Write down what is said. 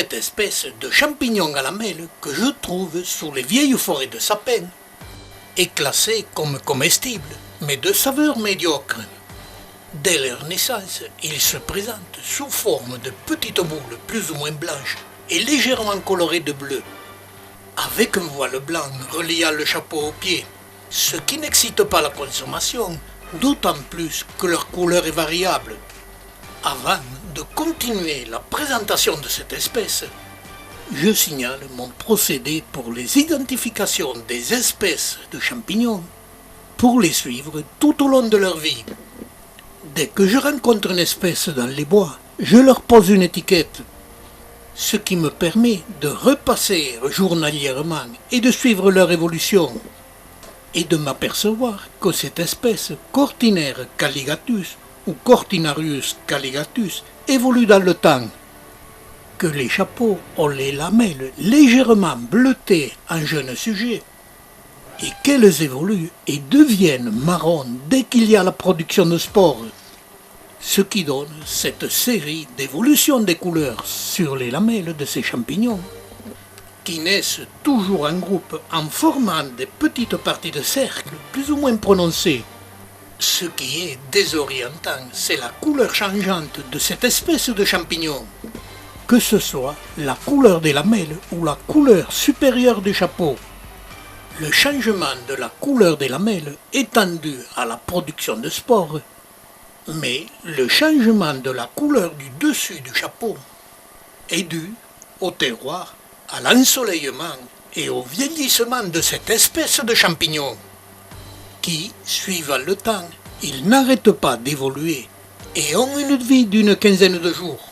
cette espèce de champignon à lamelles que je trouve sous les vieilles forêts de sapins est classé comme comestible, mais de saveur médiocre. Dès leur naissance, ils se présentent sous forme de petites boules plus ou moins blanches et légèrement colorées de bleu, avec un voile blanc reliant le chapeau au pied, ce qui n'excite pas la consommation, d'autant plus que leur couleur est variable. Avant de continuer la présentation de cette espèce, je signale mon procédé pour les identifications des espèces de champignons pour les suivre tout au long de leur vie. Dès que je rencontre une espèce dans les bois, je leur pose une étiquette, ce qui me permet de repasser journalièrement et de suivre leur évolution, et de m'apercevoir que cette espèce Cortinaire caligatus ou Cortinarius caligatus évolue dans le temps, que les chapeaux ont les lamelles légèrement bleutées en jeune sujet, et qu'elles évoluent et deviennent marron dès qu'il y a la production de spores, ce qui donne cette série d'évolutions des couleurs sur les lamelles de ces champignons, qui naissent toujours en groupe en formant des petites parties de cercle plus ou moins prononcées. Ce qui est désorientant, c'est la couleur changeante de cette espèce de champignon, que ce soit la couleur des lamelles ou la couleur supérieure du chapeau. Le changement de la couleur des lamelles est dû à la production de spores, mais le changement de la couleur du dessus du chapeau est dû au terroir, à l'ensoleillement et au vieillissement de cette espèce de champignon, qui, suivant le temps, ils n'arrêtent pas d'évoluer et ont une vie d'une quinzaine de jours.